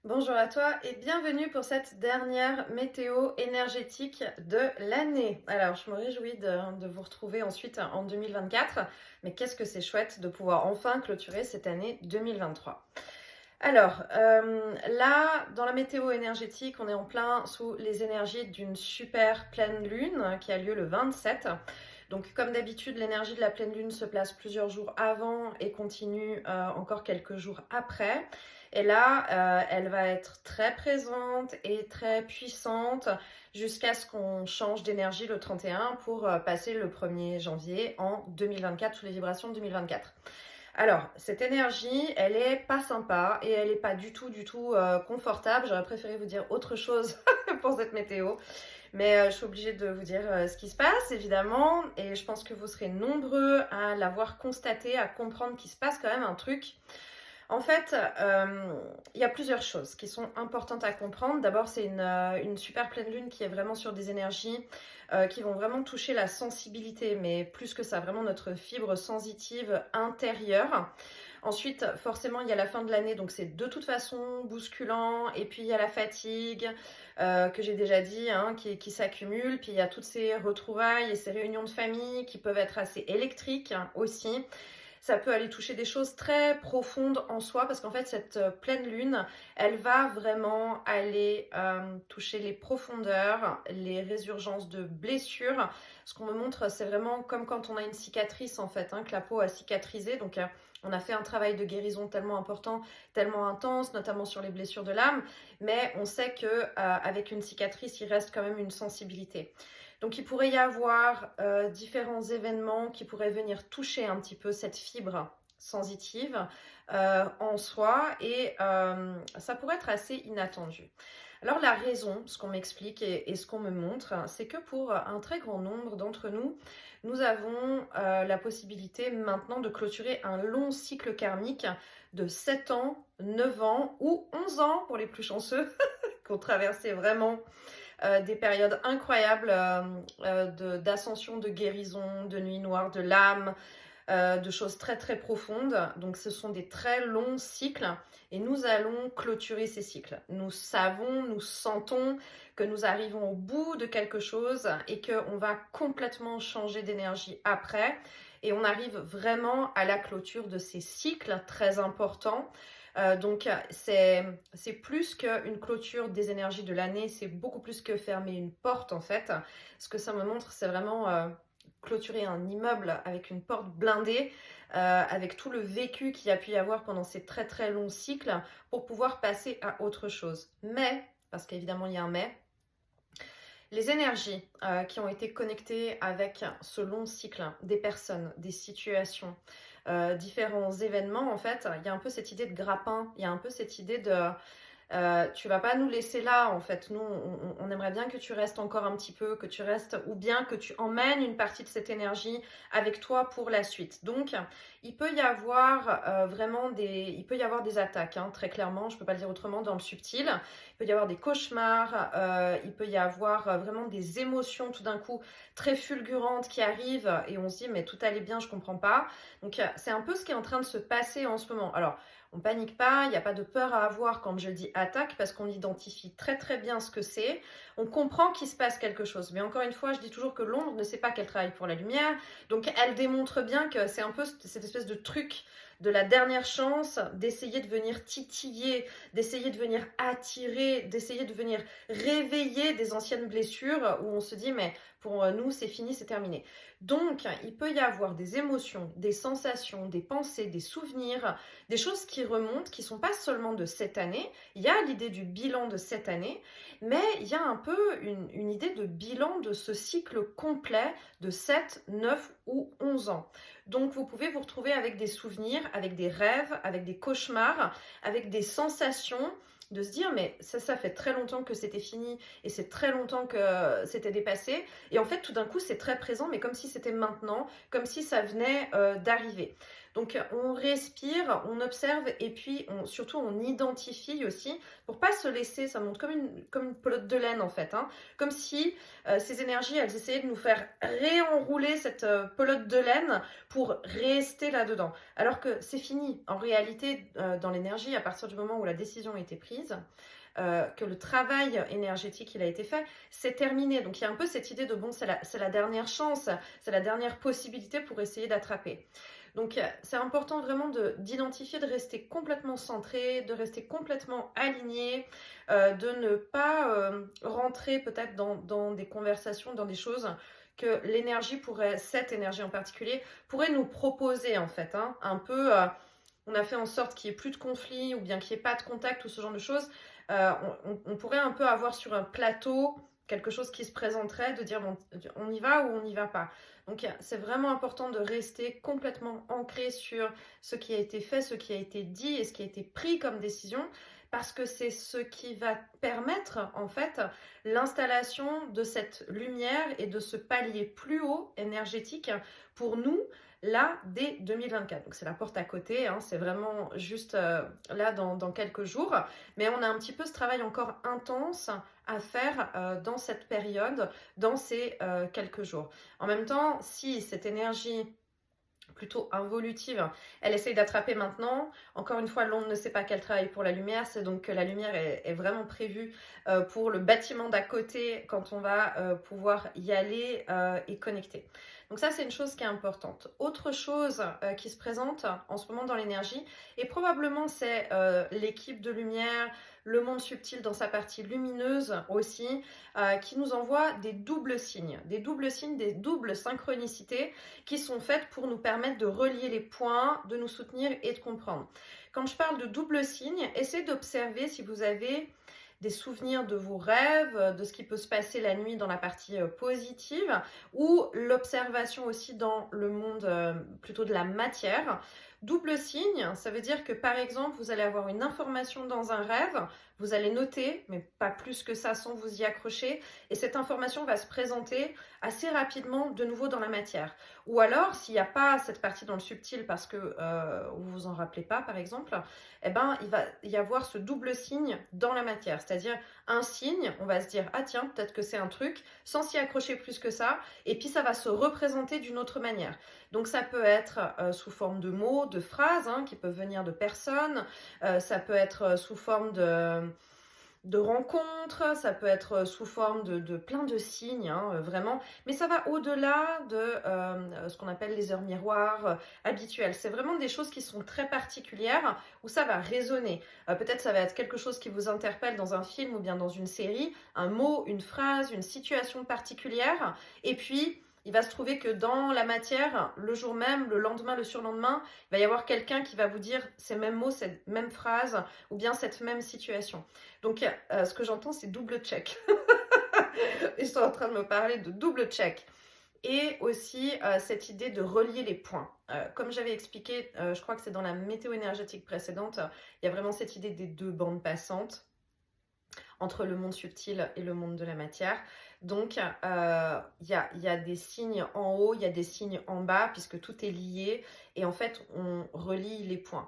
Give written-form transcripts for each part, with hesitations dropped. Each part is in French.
Bonjour à toi et bienvenue pour cette dernière météo énergétique de l'année. Alors, je me réjouis de vous retrouver ensuite en 2024, mais qu'est-ce que c'est chouette de pouvoir enfin clôturer cette année 2023. Alors, là, dans la météo énergétique, on est en plein sous les énergies d'une super pleine lune qui a lieu le 27. Donc, comme d'habitude, l'énergie de la pleine lune se place plusieurs jours avant et continue encore quelques jours après. Et là, elle va être très présente et très puissante jusqu'à ce qu'on change d'énergie le 31 pour passer le 1er janvier en 2024 sous les vibrations de 2024. Alors, cette énergie, elle est pas sympa et elle est pas du tout confortable. J'aurais préféré vous dire autre chose pour cette météo. Mais je suis obligée de vous dire ce qui se passe, évidemment. Et je pense que vous serez nombreux à l'avoir constaté, à comprendre qu'il se passe quand même un truc. En fait, il y a plusieurs choses qui sont importantes à comprendre. D'abord, c'est une super pleine lune qui est vraiment sur des énergies qui vont vraiment toucher la sensibilité, mais plus que ça, vraiment notre fibre sensitive intérieure. Ensuite, forcément, il y a la fin de l'année, donc c'est de toute façon bousculant. Et puis, il y a la fatigue, que j'ai déjà dit, hein, qui s'accumule. Puis, il y a toutes ces retrouvailles et ces réunions de famille qui peuvent être assez électriques aussi. Ça peut aller toucher des choses très profondes en soi parce qu'en fait cette pleine lune, elle va vraiment aller toucher les profondeurs, les résurgences de blessures. Ce qu'on me montre, c'est vraiment comme quand on a une cicatrice en fait, hein, que la peau a cicatrisé. Donc on a fait un travail de guérison tellement important, tellement intense, notamment sur les blessures de l'âme, mais on sait que avec une cicatrice, il reste quand même une sensibilité. Donc il pourrait y avoir différents événements qui pourraient venir toucher un petit peu cette fibre sensitive en soi et ça pourrait être assez inattendu. Alors la raison, ce qu'on m'explique et ce qu'on me montre, c'est que pour un très grand nombre d'entre nous, nous avons la possibilité maintenant de clôturer un long cycle karmique de 7 ans, 9 ans ou 11 ans pour les plus chanceux qui ont traversé vraiment des périodes incroyables d'ascension, de guérison, de nuit noire, de l'âme, de choses très très profondes. Donc ce sont des très longs cycles et nous allons clôturer ces cycles. Nous savons, nous sentons que nous arrivons au bout de quelque chose et qu'on va complètement changer d'énergie après. Et on arrive vraiment à la clôture de ces cycles très importants. Donc c'est plus qu'une clôture des énergies de l'année, c'est beaucoup plus que fermer une porte en fait. Ce que ça me montre, c'est vraiment clôturer un immeuble avec une porte blindée, avec tout le vécu qu'il y a pu y avoir pendant ces très très longs cycles pour pouvoir passer à autre chose. Mais, parce qu'évidemment il y a un mais, les énergies qui ont été connectées avec ce long cycle, des personnes, des situations, différents événements, en fait, il y a un peu cette idée de grappin, il y a un peu cette idée de tu vas pas nous laisser là, en fait. Nous, on aimerait bien que tu restes encore un petit peu, que tu restes, ou bien que tu emmènes une partie de cette énergie avec toi pour la suite. Donc, il peut y avoir il peut y avoir des attaques, hein, très clairement, je peux pas le dire autrement, dans le subtil. Il peut y avoir des cauchemars, il peut y avoir vraiment des émotions tout d'un coup très fulgurantes qui arrivent et on se dit mais tout allait bien, je comprends pas. Donc, c'est un peu ce qui est en train de se passer en ce moment. Alors, on panique pas, il n'y a pas de peur à avoir quand je dis attaque parce qu'on identifie très très bien ce que c'est. On comprend qu'il se passe quelque chose. Mais encore une fois, je dis toujours que l'ombre ne sait pas qu'elle travaille pour la lumière. Donc elle démontre bien que c'est un peu cette espèce de truc de la dernière chance d'essayer de venir titiller, d'essayer de venir attirer, d'essayer de venir réveiller des anciennes blessures où on se dit mais pour nous c'est fini, c'est terminé. Donc il peut y avoir des émotions, des sensations, des pensées, des souvenirs, des choses qui remontent, qui ne sont pas seulement de cette année. Il y a l'idée du bilan de cette année, mais il y a un peu une idée de bilan de ce cycle complet de 7, 9 ou 11 ans. Donc vous pouvez vous retrouver avec des souvenirs, avec des rêves, avec des cauchemars, avec des sensations de se dire mais ça fait très longtemps que c'était fini et c'est très longtemps que c'était dépassé et en fait tout d'un coup c'est très présent mais comme si c'était maintenant, comme si ça venait d'arriver. Donc on respire, on observe et puis surtout on identifie aussi pour pas se laisser, ça monte comme une pelote de laine en fait, hein, comme si ces énergies elles essayaient de nous faire réenrouler cette pelote de laine pour rester là-dedans. Alors que c'est fini. En réalité, dans l'énergie, à partir du moment où la décision a été prise, prise, que le travail énergétique il a été fait, c'est terminé. Donc il y a un peu cette idée de bon, c'est la dernière chance, c'est la dernière possibilité pour essayer d'attraper. Donc c'est important vraiment d'identifier, de rester complètement centré, de rester complètement aligné, de ne pas rentrer peut-être dans des conversations, dans des choses que l'énergie pourrait, cette énergie en particulier, pourrait nous proposer en fait, hein, un peu, on a fait en sorte qu'il n'y ait plus de conflit ou bien qu'il n'y ait pas de contact ou ce genre de choses. On pourrait un peu avoir sur un plateau quelque chose qui se présenterait, de dire bon, on y va ou on n'y va pas. Donc c'est vraiment important de rester complètement ancré sur ce qui a été fait, ce qui a été dit et ce qui a été pris comme décision, parce que c'est ce qui va permettre en fait l'installation de cette lumière et de ce palier plus haut énergétique pour nous là dès 2024. Donc c'est la porte à côté, hein, c'est vraiment juste là dans quelques jours, mais on a un petit peu ce travail encore intense à faire dans cette période, dans ces quelques jours. En même temps, si cette énergie plutôt involutive, elle essaye d'attraper maintenant. Encore une fois, l'ombre ne sait pas qu'elle travaille pour la lumière, c'est donc que la lumière est vraiment prévue pour le bâtiment d'à côté quand on va pouvoir y aller et connecter. Donc ça, c'est une chose qui est importante. Autre chose qui se présente en ce moment dans l'énergie, et probablement c'est l'équipe de lumière, le monde subtil dans sa partie lumineuse aussi, qui nous envoie des doubles signes, des doubles synchronicités qui sont faites pour nous permettre de relier les points, de nous soutenir et de comprendre. Quand je parle de double signe, essayez d'observer si vous avez des souvenirs de vos rêves, de ce qui peut se passer la nuit dans la partie positive, ou l'observation aussi dans le monde plutôt de la matière. Double signe, ça veut dire que par exemple, vous allez avoir une information dans un rêve, vous allez noter, mais pas plus que ça sans vous y accrocher, et cette information va se présenter assez rapidement de nouveau dans la matière. Ou alors, s'il n'y a pas cette partie dans le subtil parce que vous vous en rappelez pas, par exemple, eh ben, il va y avoir ce double signe dans la matière. C'est-à-dire un signe, on va se dire, ah tiens, peut-être que c'est un truc, sans s'y accrocher plus que ça, et puis ça va se représenter d'une autre manière. Donc ça peut être sous forme de mots, de phrases, hein, qui peuvent venir de personnes, ça peut être sous forme de rencontres, ça peut être sous forme de plein de signes, hein, vraiment, mais ça va au-delà de ce qu'on appelle les heures miroirs habituelles. C'est vraiment des choses qui sont très particulières où ça va résonner. Peut-être ça va être quelque chose qui vous interpelle dans un film ou bien dans une série, un mot, une phrase, une situation particulière, et puis il va se trouver que dans la matière, le jour même, le lendemain, le surlendemain, il va y avoir quelqu'un qui va vous dire ces mêmes mots, cette même phrase ou bien cette même situation. Donc, ce que j'entends, c'est double check. Ils sont en train de me parler de double check. Et aussi, cette idée de relier les points. Comme j'avais expliqué, je crois que c'est dans la météo énergétique précédente, il y a vraiment cette idée des deux bandes passantes entre le monde subtil et le monde de la matière. Donc, il y a des signes en haut, il y a des signes en bas, puisque tout est lié. Et en fait, on relie les points.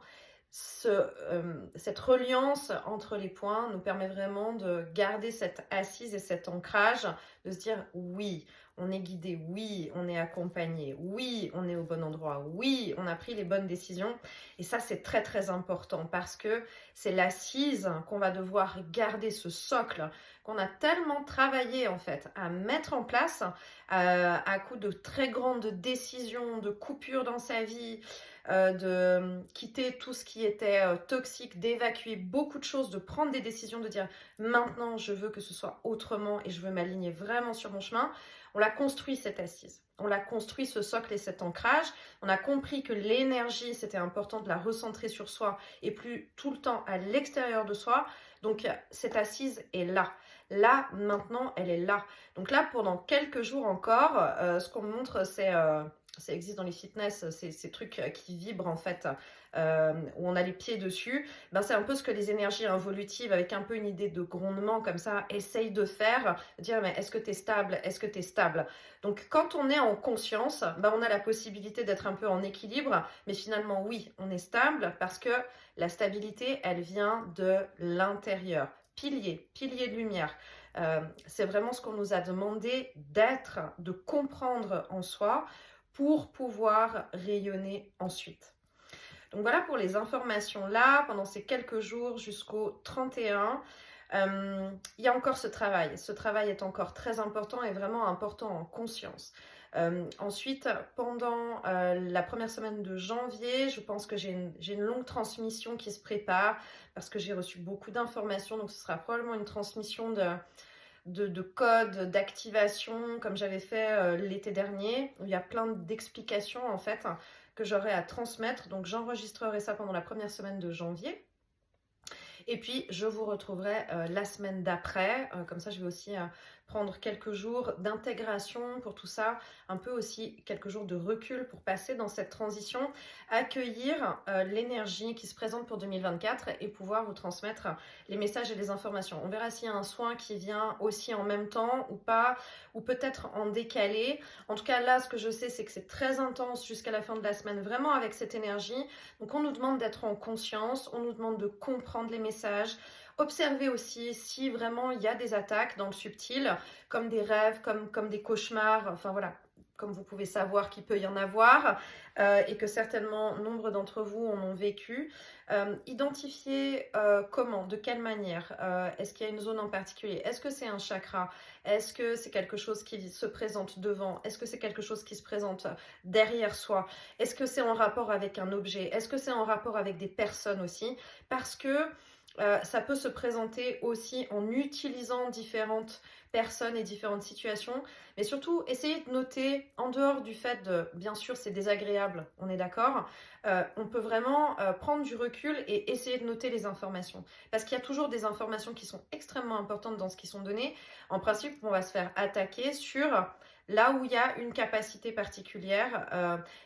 Cette reliance entre les points nous permet vraiment de garder cette assise et cet ancrage, de se dire oui, on est guidé, oui, on est accompagné, oui, on est au bon endroit, oui, on a pris les bonnes décisions. Et ça, c'est très très important parce que c'est l'assise qu'on va devoir garder, ce socle qu'on a tellement travaillé en fait à mettre en place à coup de très grandes décisions, de coupures dans sa vie, de quitter tout ce qui était toxique, d'évacuer beaucoup de choses, de prendre des décisions, de dire maintenant je veux que ce soit autrement et je veux m'aligner vraiment sur mon chemin. On l'a construit cette assise, on l'a construit ce socle et cet ancrage, on a compris que l'énergie c'était important de la recentrer sur soi et plus tout le temps à l'extérieur de soi. Donc cette assise est là. Là, maintenant, elle est là. Donc là, pendant quelques jours encore, ce qu'on me montre, c'est, ça existe dans les fitness, ces trucs qui vibrent en fait, où on a les pieds dessus. Ben, c'est un peu ce que les énergies involutives, avec un peu une idée de grondement comme ça, essayent de faire. Dire, mais est-ce que tu es stable? Est-ce que tu es stable? Donc quand on est en conscience, ben, on a la possibilité d'être un peu en équilibre. Mais finalement, oui, on est stable parce que la stabilité, elle vient de l'intérieur. Pilier de lumière. C'est vraiment ce qu'on nous a demandé d'être, de comprendre en soi pour pouvoir rayonner ensuite. Donc voilà pour les informations là, pendant ces quelques jours jusqu'au 31. Il y a encore ce travail. Ce travail est encore très important et vraiment important en conscience. Ensuite, pendant la première semaine de janvier, je pense que j'ai une longue transmission qui se prépare parce que j'ai reçu beaucoup d'informations. Donc, ce sera probablement une transmission de codes, d'activation, comme j'avais fait l'été dernier, où il y a plein d'explications en fait que j'aurai à transmettre. Donc, j'enregistrerai ça pendant la première semaine de janvier. Et puis, je vous retrouverai la semaine d'après. Comme ça, je vais aussi prendre quelques jours d'intégration pour tout ça. Un peu aussi quelques jours de recul pour passer dans cette transition. Accueillir l'énergie qui se présente pour 2024 et pouvoir vous transmettre les messages et les informations. On verra s'il y a un soin qui vient aussi en même temps ou pas, ou peut-être en décalé. En tout cas, là, ce que je sais, c'est que c'est très intense jusqu'à la fin de la semaine, vraiment avec cette énergie. Donc, on nous demande d'être en conscience, on nous demande de comprendre les messages. Observez aussi si vraiment il y a des attaques dans le subtil, comme des rêves, comme des cauchemars, enfin voilà, comme vous pouvez savoir qu'il peut y en avoir et que certainement nombre d'entre vous en ont vécu. Identifiez comment, de quelle manière, est-ce qu'il y a une zone en particulier, est-ce que c'est un chakra, est-ce que c'est quelque chose qui se présente devant, est-ce que c'est quelque chose qui se présente derrière soi, est-ce que c'est en rapport avec un objet, est-ce que c'est en rapport avec des personnes aussi, parce que ça peut se présenter aussi en utilisant différentes personnes et différentes situations, mais surtout essayez de noter, en dehors du fait de, bien sûr c'est désagréable, on est d'accord, on peut vraiment prendre du recul et essayer de noter les informations, parce qu'il y a toujours des informations qui sont extrêmement importantes dans ce qui sont données. En principe, on va se faire attaquer sur là où il y a une capacité particulière,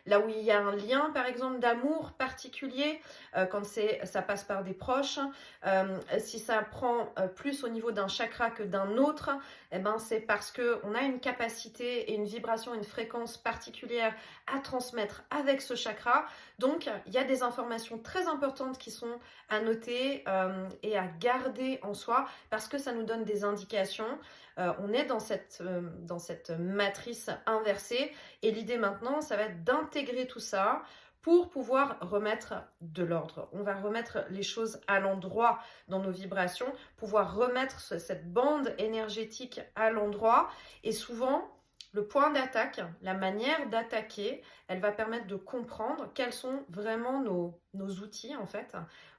là où il y a un lien par exemple d'amour particulier, quand ça passe par des proches, si ça prend plus au niveau d'un chakra que d'un autre, eh ben, c'est parce qu'on a une capacité et une vibration, une fréquence particulière à transmettre avec ce chakra. Donc, il y a des informations très importantes qui sont à noter et à garder en soi parce que ça nous donne des indications. On est dans cette matrice inversée et l'idée maintenant, ça va être d'intégrer tout ça pour pouvoir remettre de l'ordre. On va remettre les choses à l'endroit dans nos vibrations, pouvoir remettre cette bande énergétique à l'endroit. Et souvent, le point d'attaque, la manière d'attaquer, elle va permettre de comprendre quels sont vraiment nos outils en fait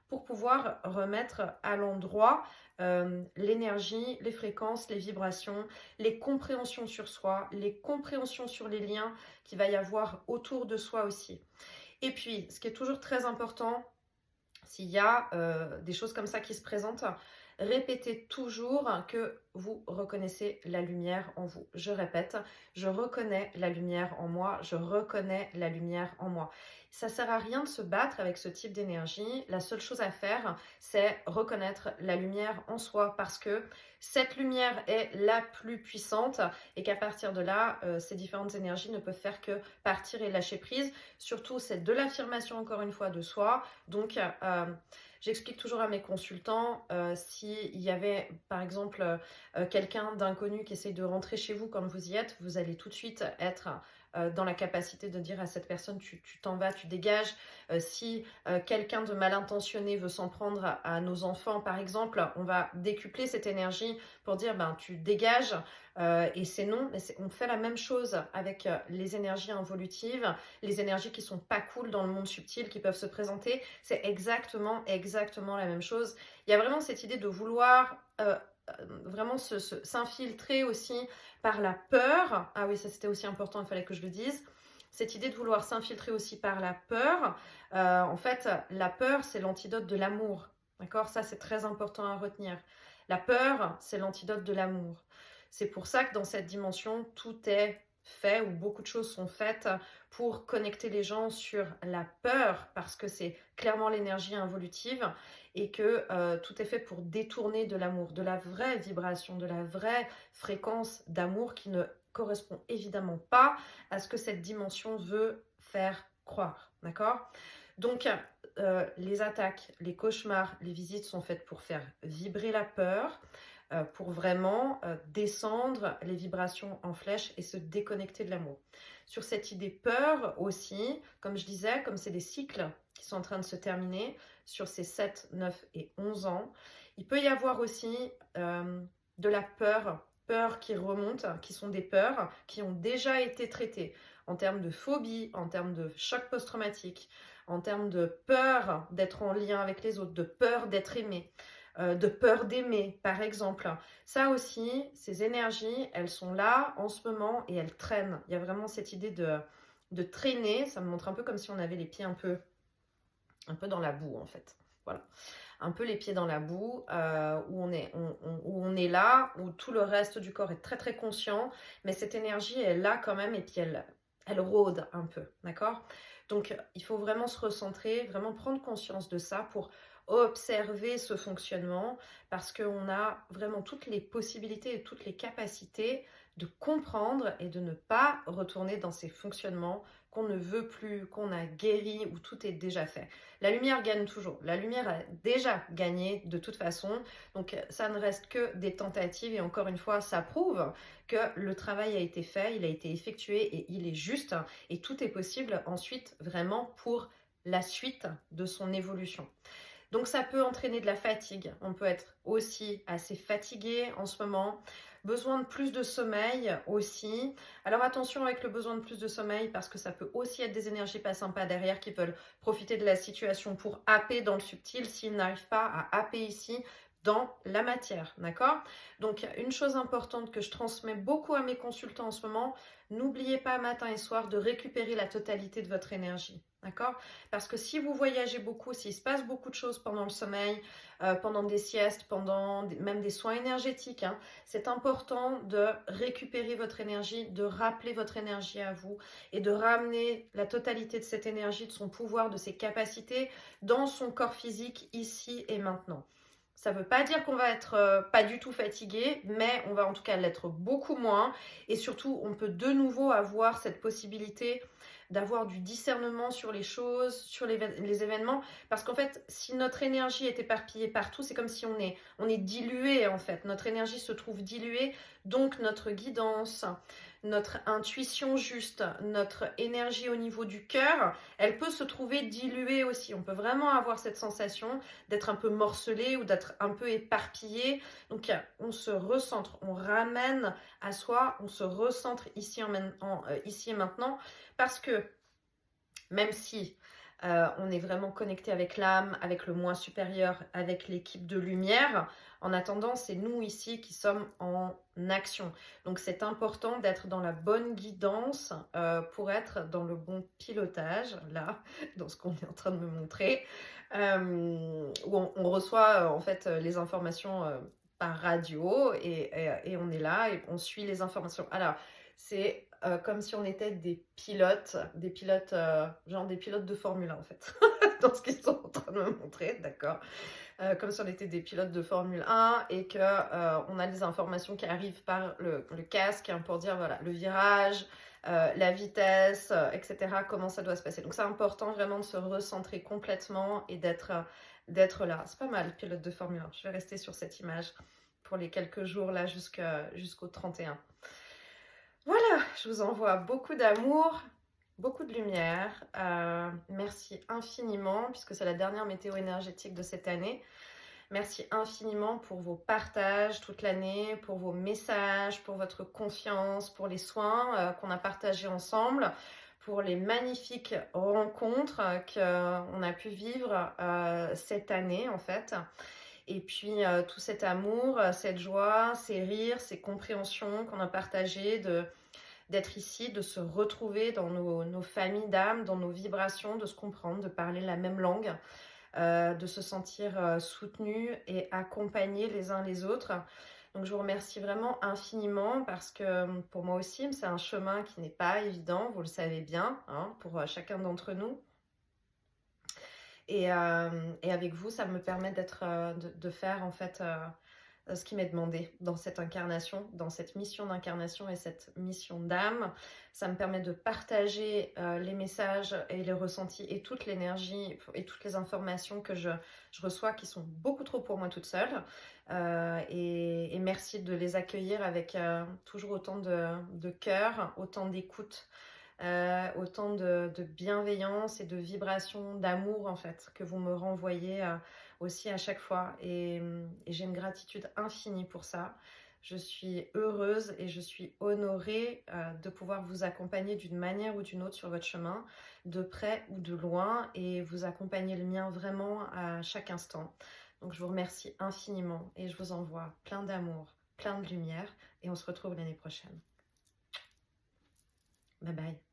pour pouvoir remettre à l'endroit l'énergie, les fréquences, les vibrations, les compréhensions sur soi, les compréhensions sur les liens qu'il va y avoir autour de soi aussi. Et puis, ce qui est toujours très important, s'il y a des choses comme ça qui se présentent, répétez toujours que vous reconnaissez la lumière en vous. Je répète, je reconnais la lumière en moi, je reconnais la lumière en moi. Ça ne sert à rien de se battre avec ce type d'énergie. La seule chose à faire, c'est reconnaître la lumière en soi parce que cette lumière est la plus puissante et qu'à partir de là, ces différentes énergies ne peuvent faire que partir et lâcher prise. Surtout, c'est de l'affirmation encore une fois de soi. Donc, j'explique toujours à mes consultants, s'il y avait par exemple quelqu'un d'inconnu qui essaye de rentrer chez vous quand vous y êtes, vous allez tout de suite être dans la capacité de dire à cette personne tu t'en vas, tu dégages. Si quelqu'un de mal intentionné veut s'en prendre à nos enfants par exemple, on va décupler cette énergie pour dire ben tu dégages et c'est non, mais on fait la même chose avec les énergies involutives, les énergies qui sont pas cool dans le monde subtil qui peuvent se présenter, c'est exactement la même chose. Il y a vraiment cette idée de vouloir vraiment s'infiltrer aussi par la peur. Ah oui, ça c'était aussi important, il fallait que je le dise. Cette idée de vouloir s'infiltrer aussi par la peur. En fait, la peur, c'est l'antidote de l'amour. D'accord? Ça, c'est très important à retenir. La peur, c'est l'antidote de l'amour. C'est pour ça que dans cette dimension, tout est fait ou beaucoup de choses sont faites pour connecter les gens sur la peur parce que c'est clairement l'énergie involutive et que tout est fait pour détourner de l'amour, de la vraie vibration, de la vraie fréquence d'amour qui ne correspond évidemment pas à ce que cette dimension veut faire croire, d'accord? Donc, les attaques, les cauchemars, les visites sont faites pour faire vibrer la peur, pour vraiment descendre les vibrations en flèche et se déconnecter de l'amour. sur cette idée peur aussi, comme je disais, comme c'est des cycles qui sont en train de se terminer sur ces 7, 9 et 11 ans. Il peut y avoir aussi de la peur qui remonte, qui sont des peurs qui ont déjà été traitées en termes de phobie, en termes de choc post-traumatique, en termes de peur d'être en lien avec les autres, de peur d'être aimé, de peur d'aimer, par exemple. Ça aussi, ces énergies, elles sont là en ce moment et elles traînent. Il y a vraiment cette idée de traîner. Ça me montre un peu comme si on avait les pieds un peu dans la boue, en fait. Voilà. Un peu les pieds dans la boue, où on est là, où tout le reste du corps est très très conscient, mais cette énergie est là quand même et puis elle rôde un peu, d'accord? Donc il faut vraiment se recentrer, vraiment prendre conscience de ça pour observer ce fonctionnement parce qu'on a vraiment toutes les possibilités et toutes les capacités de comprendre et de ne pas retourner dans ces fonctionnements qu'on ne veut plus, qu'on a guéri, où tout est déjà fait. La lumière gagne toujours. La lumière a déjà gagné de toute façon. Donc ça ne reste que des tentatives et encore une fois, ça prouve que le travail a été fait, il a été effectué et il est juste et tout est possible ensuite vraiment pour la suite de son évolution. Donc ça peut entraîner de la fatigue. On peut être aussi assez fatigué en ce moment. Besoin de plus de sommeil aussi. Alors attention avec le besoin de plus de sommeil parce que ça peut aussi être des énergies pas sympas derrière qui veulent profiter de la situation pour happer dans le subtil s'ils n'arrivent pas à happer ici dans la matière, d'accord? Donc une chose importante que je transmets beaucoup à mes consultants en ce moment, n'oubliez pas matin et soir de récupérer la totalité de votre énergie. D'accord? Parce que si vous voyagez beaucoup, s'il se passe beaucoup de choses pendant le sommeil, pendant des siestes, même des soins énergétiques, hein, c'est important de récupérer votre énergie, de rappeler votre énergie à vous et de ramener la totalité de cette énergie, de son pouvoir, de ses capacités dans son corps physique ici et maintenant. Ça ne veut pas dire qu'on va être pas du tout fatigué, mais on va en tout cas l'être beaucoup moins. Et surtout, on peut de nouveau avoir cette possibilité d'avoir du discernement sur les choses, sur les événements. Parce qu'en fait, si notre énergie est éparpillée partout, c'est comme si on est dilué en fait. Notre énergie se trouve diluée, donc notre guidance, notre intuition juste, notre énergie au niveau du cœur, elle peut se trouver diluée aussi. On peut vraiment avoir cette sensation d'être un peu morcelé ou d'être un peu éparpillé. Donc on se recentre, on ramène à soi, on se recentre ici et maintenant parce que même si on est vraiment connecté avec l'âme, avec le moi supérieur, avec l'équipe de lumière, en attendant, c'est nous ici qui sommes en action. Donc c'est important d'être dans la bonne guidance pour être dans le bon pilotage, là, dans ce qu'on est en train de me montrer, où on reçoit en fait les informations par radio et on est là et on suit les informations. Alors, c'est comme si on était des pilotes, genre des pilotes de Formule 1 en fait, dans ce qu'ils sont en train de me montrer, d'accord. Comme si on était des pilotes de Formule 1 et que on a des informations qui arrivent par le casque hein, pour dire voilà le virage, la vitesse, etc. Comment ça doit se passer. Donc c'est important vraiment de se recentrer complètement et d'être là. C'est pas mal, pilote de Formule 1. Je vais rester sur cette image pour les quelques jours là jusqu'au 31. Voilà, je vous envoie beaucoup d'amour, beaucoup de lumière. Merci infiniment, puisque c'est la dernière météo énergétique de cette année. Merci infiniment pour vos partages toute l'année, pour vos messages, pour votre confiance, pour les soins qu'on a partagés ensemble, pour les magnifiques rencontres qu'on a pu vivre cette année en fait. Et puis tout cet amour, cette joie, ces rires, ces compréhensions qu'on a partagées, d'être ici, de se retrouver dans nos familles d'âme, dans nos vibrations, de se comprendre, de parler la même langue, de se sentir soutenus et accompagnés les uns les autres. Donc je vous remercie vraiment infiniment parce que pour moi aussi, c'est un chemin qui n'est pas évident, vous le savez bien, hein, pour chacun d'entre nous. Et avec vous, ça me permet de faire en fait ce qui m'est demandé dans cette incarnation, dans cette mission d'incarnation et cette mission d'âme. Ça me permet de partager les messages et les ressentis et toute l'énergie et toutes les informations que je reçois qui sont beaucoup trop pour moi toute seule. Et merci de les accueillir avec toujours autant de cœur, autant d'écoute. autant de bienveillance et de vibration, d'amour en fait, que vous me renvoyez aussi à chaque fois. Et j'ai une gratitude infinie pour ça. Je suis heureuse et je suis honorée de pouvoir vous accompagner d'une manière ou d'une autre sur votre chemin, de près ou de loin, et vous accompagner le mien vraiment à chaque instant. Donc je vous remercie infiniment et je vous envoie plein d'amour, plein de lumière, et on se retrouve l'année prochaine. Bye bye.